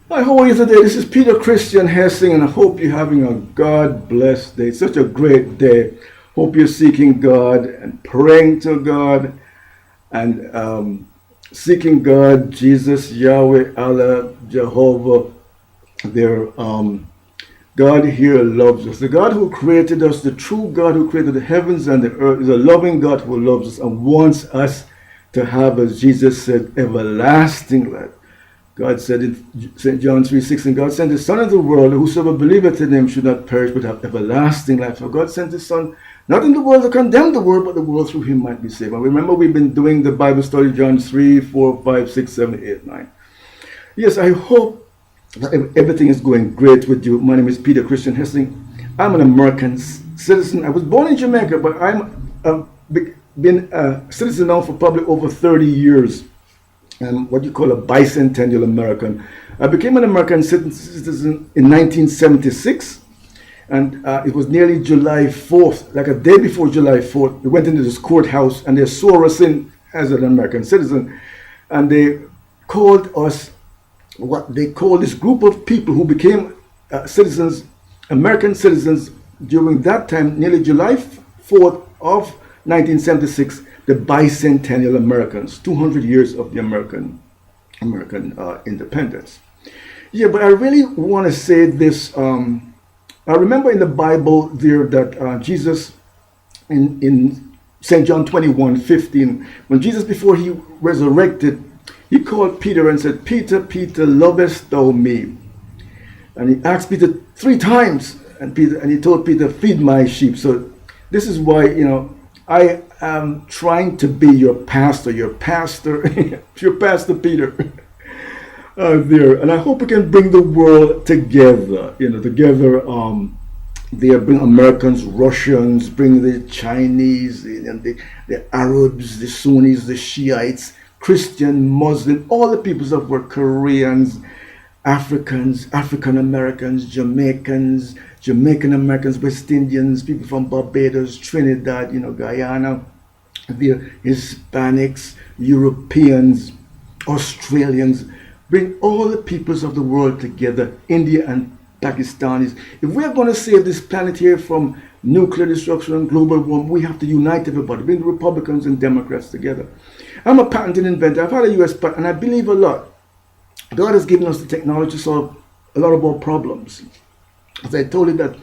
Hi, how are you today? This is Peter Christian Hessing, and I hope you're having a God-blessed day. Such a great day. Hope you're seeking God and praying to God and seeking God, Jesus, Yahweh, Allah, Jehovah. There, God here loves us. The God who created us, the true God who created the heavens and the earth, is a loving God who loves us and wants us to have, as Jesus said, everlasting life. God said in St. John 3:16, God sent his Son into the world, whosoever believeth in him should not perish but have everlasting life. So God sent his Son not in the world to condemn the world, but the world through him might be saved. And remember, we've been doing the Bible study, John 3, 4, 5, 6, 7, 8, 9. Yes, I hope that everything is going great with you. My name is Peter Christian Hessing. I'm an American citizen. I was born in Jamaica, but I'm been a citizen now for probably over 30 years. I'm what you call a bicentennial American. I became an American citizen in 1976, and it was nearly July 4th, like a day before July 4th. We went into this courthouse and they swore us in as an American citizen, and they called us what they call this group of people who became citizens, American citizens during that time, nearly July 4th of 1976, the bicentennial Americans, 200 years of the American independence. Yeah, but I really want to say this. I remember in the Bible there that Jesus in St. John 21:15, when Jesus, before he resurrected, he called Peter and said, Peter, Peter, lovest thou me? And he asked Peter 3 times, and he told Peter, feed my sheep. So this is why, I am trying to be your pastor, your Pastor Peter there. And I hope we can bring the world together, there, bring Americans, Russians, bring the Chinese, and the Arabs, the Sunnis, the Shiites, Christian, Muslim, all the peoples of world, Koreans, Africans, African Americans, Jamaicans, Jamaican Americans, West Indians, people from Barbados, Trinidad, Guyana, the Hispanics, Europeans, Australians, bring all the peoples of the world together, India and Pakistanis. If we are going to save this planet here from nuclear destruction and global warming, we have to unite everybody, bring the Republicans and Democrats together. I'm a patented inventor. I've had a US patent, and I believe a lot. God has given us the technology to solve a lot of our problems. As I told you that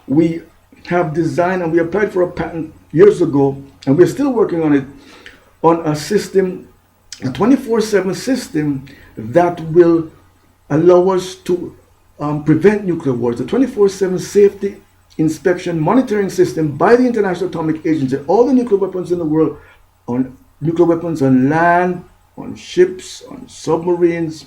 we have designed and we applied for a patent years ago, and we're still working on it, on a system, a 24/7 system that will allow us to prevent nuclear wars. A 24/7 safety inspection monitoring system by the International Atomic Agency. All the nuclear weapons in the world, on nuclear weapons on land, on ships, on submarines,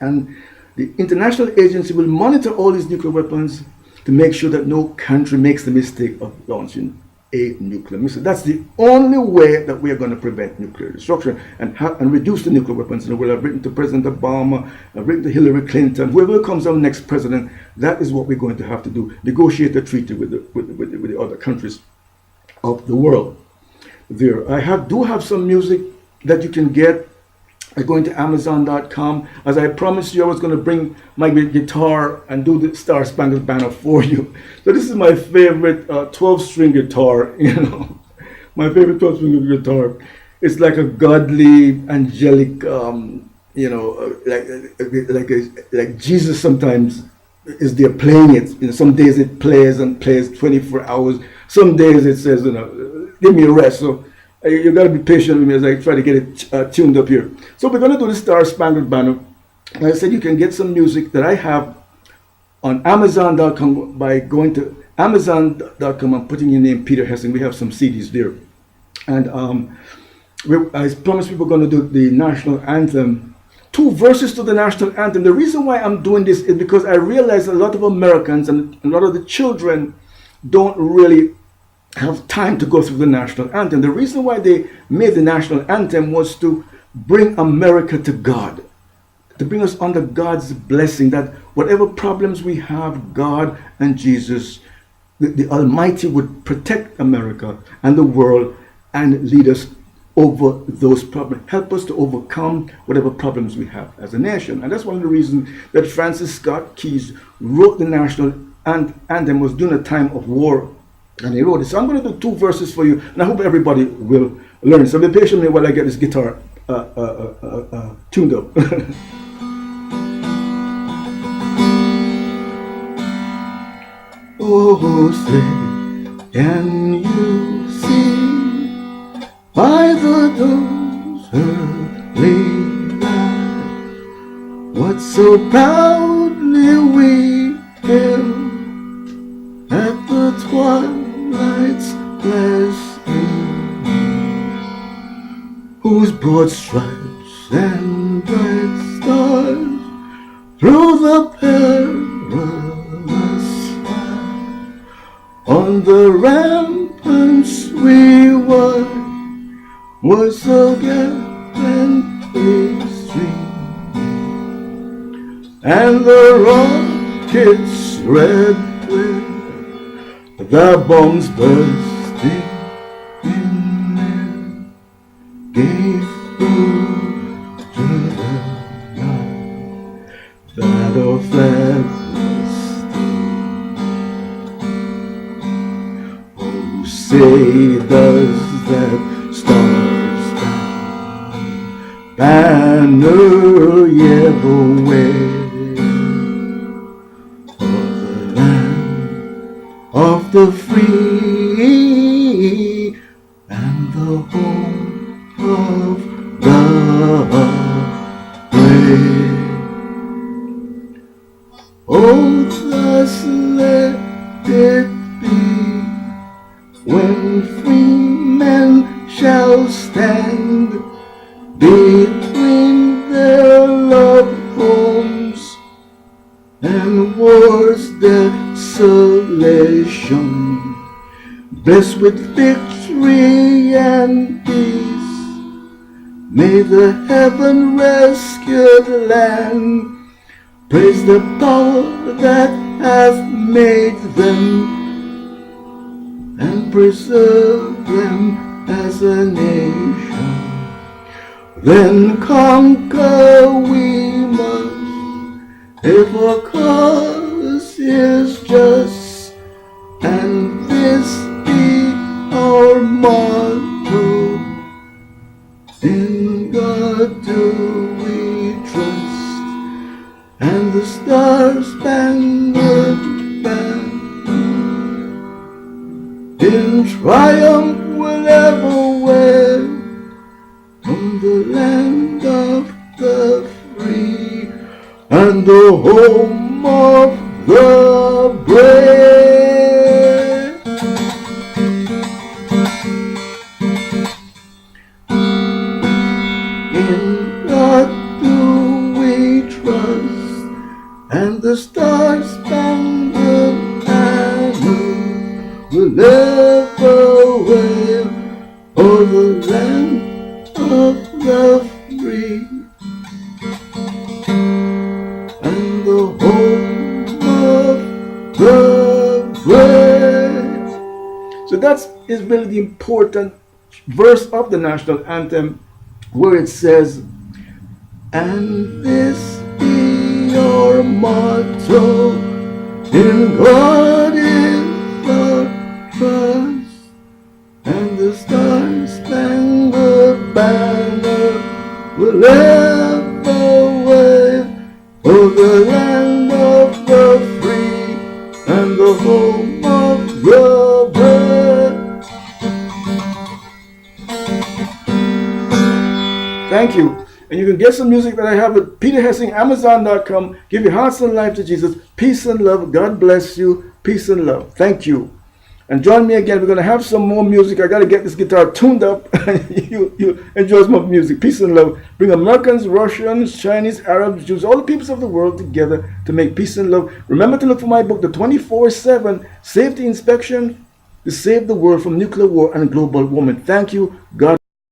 and the international agency will monitor all these nuclear weapons to make sure that no country makes the mistake of launching a nuclear missile. That's the only way that we are going to prevent nuclear destruction and reduce the nuclear weapons in the world. I've written to President Obama, I've written to Hillary Clinton, whoever comes our next president. That is what we're going to have to do: negotiate a treaty with the other countries of the world. There, I do have some music that you can get by going to Amazon.com. As I promised you, I was going to bring my guitar and do the Star Spangled Banner for you. So this is my favorite 12-string guitar. My favorite 12-string guitar. It's like a godly, angelic, like Jesus sometimes is there playing it. Some days it plays and plays 24 hours. Some days it says, give me a rest. So you got to be patient with me as I try to get it tuned up here. So we're going to do the Star Spangled Banner. Like I said, you can get some music that I have on Amazon.com by going to Amazon.com and putting your name Peter Hessing. We have some CDs there. And I promised people we're going to do the national anthem. 2 verses to the national anthem. The reason why I'm doing this is because I realize a lot of Americans and a lot of the children don't really have time to go through the national anthem. The reason why they made the national anthem was to bring America to God, to bring us under God's blessing, that whatever problems we have, God and Jesus, the Almighty, would protect America and the world and lead us over those problems. Help us to overcome whatever problems we have as a nation. And that's one of the reasons that Francis Scott Keys wrote the national anthem, was during a time of war. And he wrote it. So I'm going to do 2 verses for you, and I hope everybody will learn. So be patient with me while I get this guitar tuned up. Oh, say, can you see by the dawn's early light what so proudly we hailed at the twilight's last gleam, whose broad stripes and bright stars through the perilous fight on the ramparts we were so gallantly streamed, and the rockets red with the bombs bursting in air gave proof to the night that our flag was still. Oh, say does that star-spangled banner ever wave of the free and the home of the brave? Oh, thus let it be, when free men shall stand between their loved homes and war's desolation, blessed with victory and peace, may the heaven rescued land praise the power that hath made them and preserve them as a nation. Then conquer we must, if our cause is just, and this be our motto. In God do we trust, and the star-spangled banner in triumph will ever wave from the land of the free and the home of the brave. In God do we trust, and the star-spangled banner will never wave o'er the land of the free and the home of the brave. So that is really the important verse of the national anthem, where it says, and this be your motto, in God is our trust, and the star-spangled banner will ever wave o'er the land of the free and the home of the brave. Thank you. And you can get some music that I have at Peter Hessing, Amazon.com. Give your hearts and life to Jesus. Peace and love. God bless you. Peace and love. Thank you. And join me again. We're going to have some more music. I got to get this guitar tuned up. you enjoy some more music. Peace and love. Bring Americans, Russians, Chinese, Arabs, Jews, all the peoples of the world together to make peace and love. Remember to look for my book, The 24/7 Safety Inspection, to save the world from nuclear war and global warming. Thank you. God